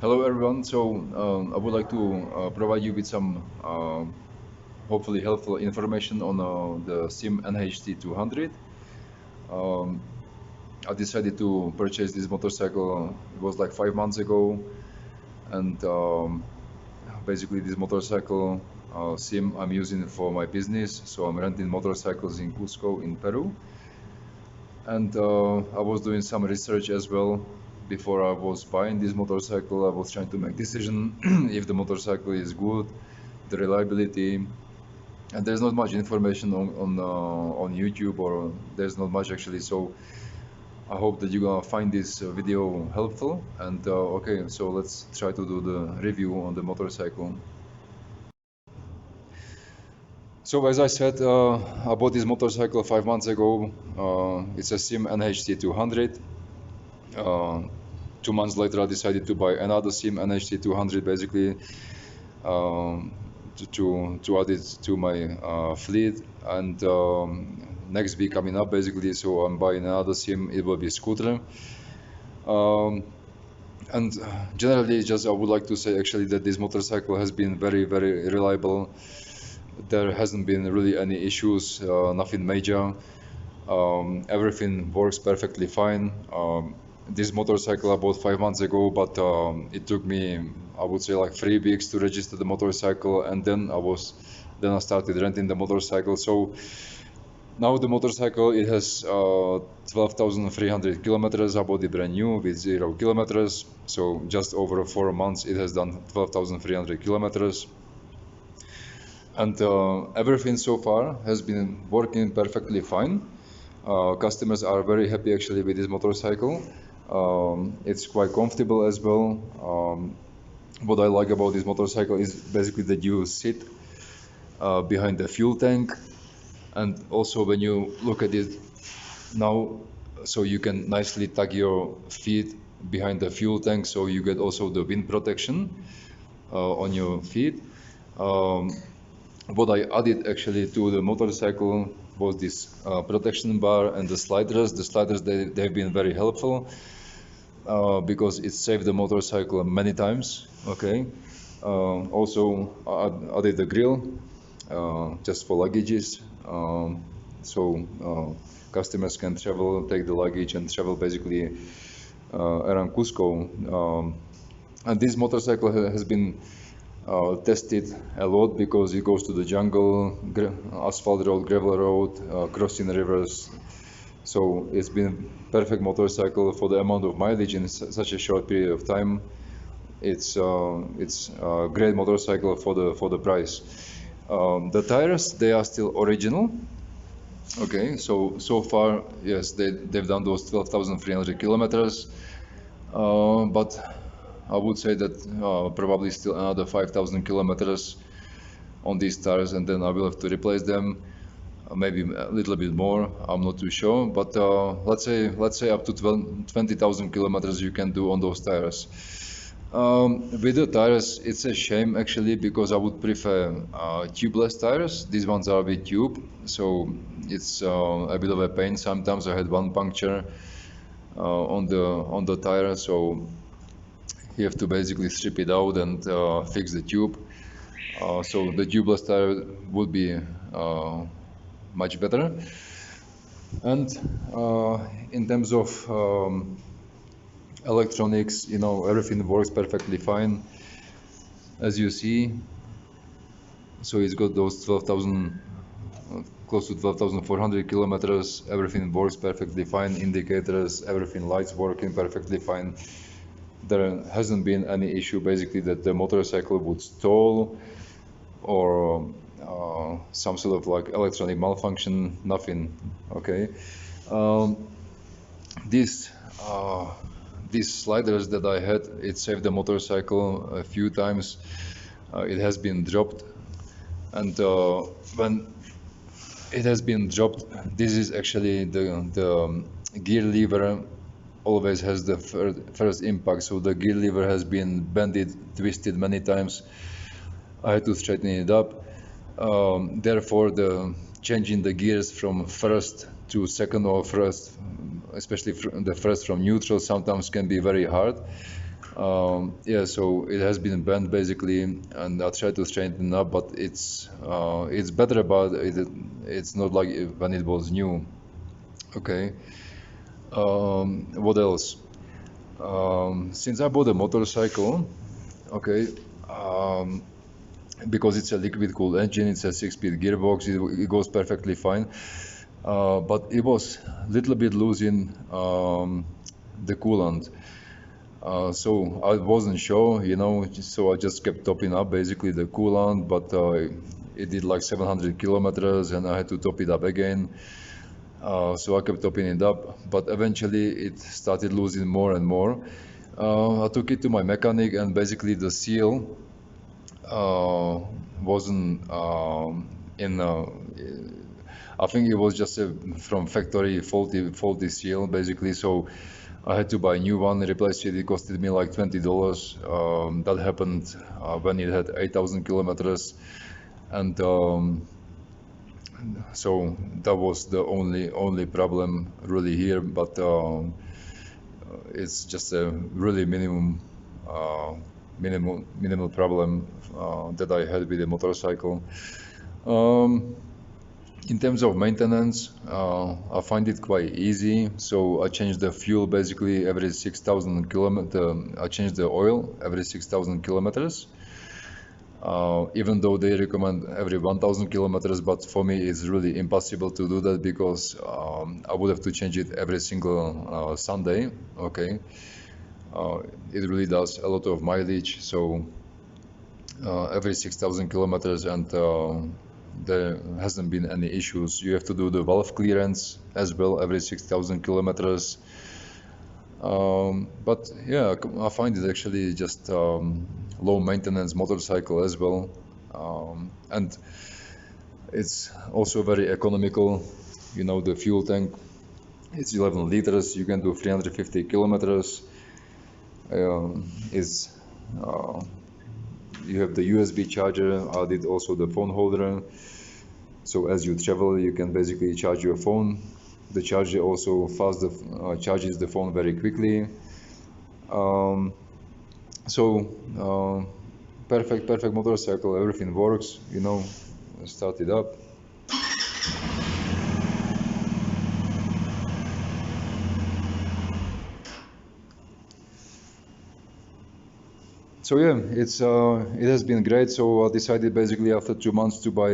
Hello everyone. I would like to provide you with some hopefully helpful information on the Sym NHT 200. Um, I decided to purchase this motorcycle. It was like 5 months ago, and basically this motorcycle Sym I'm using for my business. So I'm renting motorcycles in Cusco in Peru, and I was doing some research as well before I was buying this motorcycle. I was trying to make decision if the motorcycle is good, the reliability, and there's not much information on YouTube, or there's not much actually. So I hope that you're gonna find this video helpful. And okay, so let's try to do the review on the motorcycle. So as I said, I bought this motorcycle 5 months ago. It's a Sym NHT 200. Uh, 2 months later, I decided to buy another Sym NHT 200, basically um, to add it to my fleet. And next week coming up, basically, so I'm buying another Sym. It will be scooter. Um, and generally, just I would like to say actually that this motorcycle has been very, very reliable. There hasn't been really any issues, nothing major. Everything works perfectly fine. This motorcycle I bought 5 months ago, but it took me, I would say, like 3 weeks to register the motorcycle, and then I started renting the motorcycle. So now the motorcycle, it has 12,300 kilometers. I bought it brand new with 0 kilometers. So just over 4 months, it has done 12,300 kilometers. And everything so far has been working perfectly fine. Customers are very happy actually with this motorcycle. It's quite comfortable as well. What I like about this motorcycle is basically that you sit behind the fuel tank, and also when you look at it now, so you can nicely tuck your feet behind the fuel tank, so you get also the wind protection on your feet. What I added actually to the motorcycle was this protection bar and the sliders. The sliders, they've been very helpful because it saved the motorcycle many times. Okay. Also, I added the grill just for luggages. Customers can travel, take the luggage and travel basically around Cusco. And this motorcycle has been tested a lot because it goes to the jungle, asphalt road, gravel road, crossing rivers. So it's been perfect motorcycle for the amount of mileage in such a short period of time. It's a great motorcycle for the price. The tires, they are still original. Okay, so far, yes, they've done those 12,300 kilometers, but I would say that probably still another 5,000 kilometers on these tires, and then I will have to replace them. Maybe a little bit more. I'm not too sure, but let's say up to 20,000 kilometers you can do on those tires. With the tires, it's a shame actually because I would prefer tubeless tires. These ones are with tube, so it's a bit of a pain. Sometimes I had one puncture on the tire, so you have to basically strip it out and fix the tube. So the tubeless tire would be much better. And in terms of electronics, everything works perfectly fine, as you see. So it's got those 12,000, close to 12,400 kilometers. Everything works perfectly fine. Indicators, everything, lights working perfectly fine. There hasn't been any issue basically that the motorcycle would stall or some sort of like electronic malfunction, nothing. Okay. These sliders that I had, it saved the motorcycle a few times. It has been dropped, and when it has been dropped, this is actually the gear lever always has the first impact. So the gear lever has been bended, twisted many times. I had to straighten it up. Therefore, the changing the gears from first to second or first, especially the first from neutral, sometimes can be very hard. Yeah, so it has been bent basically, and I tried to straighten it up, but it's better about it. It's not like when it was new. Okay. What else? Since I bought a motorcycle, okay, um, because it's a liquid cooled engine, it's a 6-speed gearbox, it goes perfectly fine. But it was a little bit losing the coolant. So I wasn't sure, so I just kept topping up basically the coolant, but it did like 700 kilometers and I had to top it up again. So I kept topping it up, but eventually it started losing more and more. I took it to my mechanic and basically the seal wasn't in I think it was just a from factory faulty seal basically. So I had to buy a new one, replace it. It costed me like $20. That happened when it had 8,000 kilometers, and so that was the only problem really here. But it's just a really minimal problem that I had with the motorcycle. In terms of maintenance, I find it quite easy. So I change the fuel basically every 6,000 kilometers. I change the oil every 6,000 kilometers. Even though they recommend every 1,000 kilometers, but for me it's really impossible to do that because I would have to change it every single Sunday. Okay, it really does a lot of mileage. So every 6,000 kilometers, and there hasn't been any issues. You have to do the valve clearance as well every 6,000 kilometers. But yeah, I find it actually just low maintenance motorcycle as well, and it's also very economical. The fuel tank, it's 11 liters. You can do 350 kilometers. Is You have the USB charger. I did also the phone holder. So as you travel, you can basically charge your phone. The charger also charges the phone very quickly. Perfect motorcycle. Everything works. Start it up. So yeah, it has been great. So I decided basically after 2 months to buy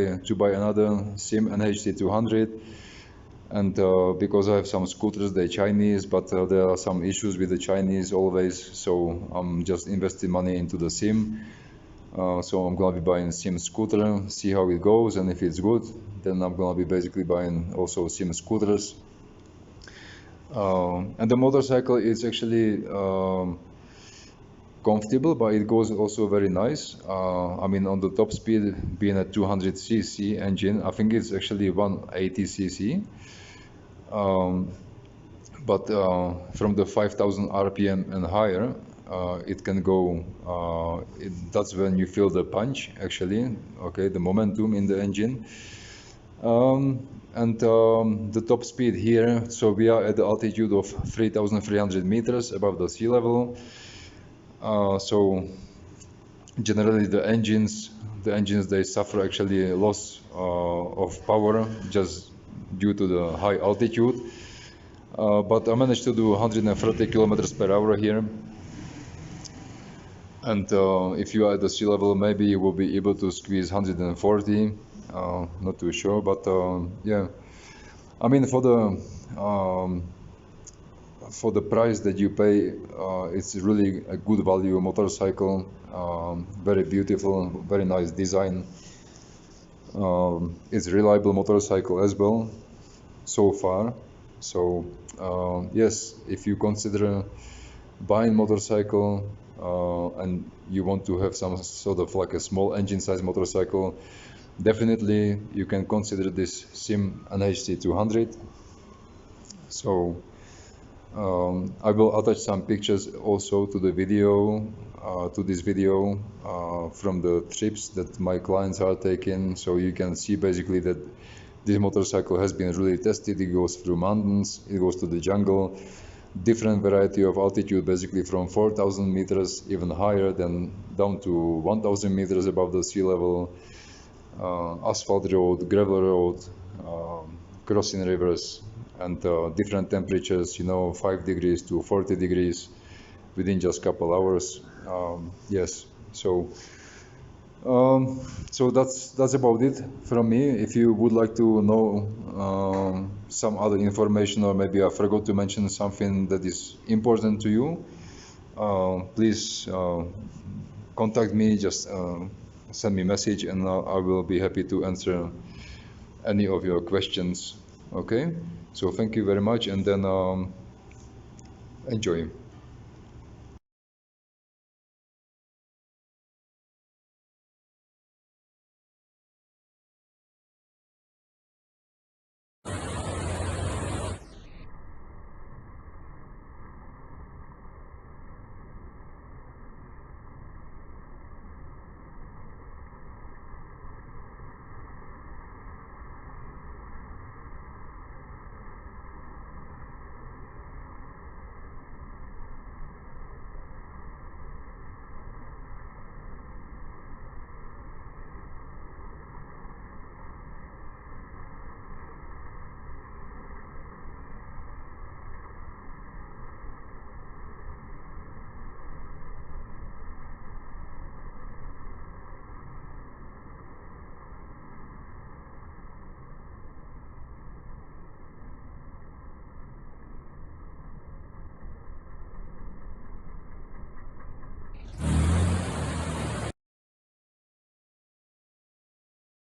another Sym NHT 200, and because I have some scooters, they're Chinese, but there are some issues with the Chinese always. So I'm just investing money into the Sym. So I'm gonna be buying Sym scooter, see how it goes, and if it's good, then I'm gonna be basically buying also Sym scooters. And the motorcycle is actually comfortable, but it goes also very nice. I mean, on the top speed, being a 200cc engine, I think it's actually 180cc. But from the 5,000 RPM and higher, it can go. That's when you feel the punch, actually. Okay, the momentum in the engine. And the top speed here. So we are at the altitude of 3,300 meters above the sea level. So generally the engines they suffer actually a loss of power just due to the high altitude. But I managed to do 130 kilometers per hour here. And if you are at the sea level, maybe you will be able to squeeze 140. Not too sure, but yeah. I mean, for the price that you pay, it's really a good value motorcycle. Very beautiful, very nice design. It's a reliable motorcycle as well, so far. So yes, if you consider buying motorcycle and you want to have some sort of like a small engine size motorcycle, definitely you can consider this Sym NHT 200. So I will attach some pictures also to the video, to this video from the trips that my clients are taking. So you can see basically that this motorcycle has been really tested. It goes through mountains, it goes to the jungle. different variety of altitude, basically from 4,000 meters, even higher, than down to 1,000 meters above the sea level. Asphalt road, gravel road, crossing rivers, and different temperatures, 5 degrees to 40 degrees within just couple hours. Yes, so that's about it from me. If you would like to know some other information, or maybe I forgot to mention something that is important to you, please contact me. Just send me a message, and I will be happy to answer any of your questions. Okay, so thank you very much, and then enjoy.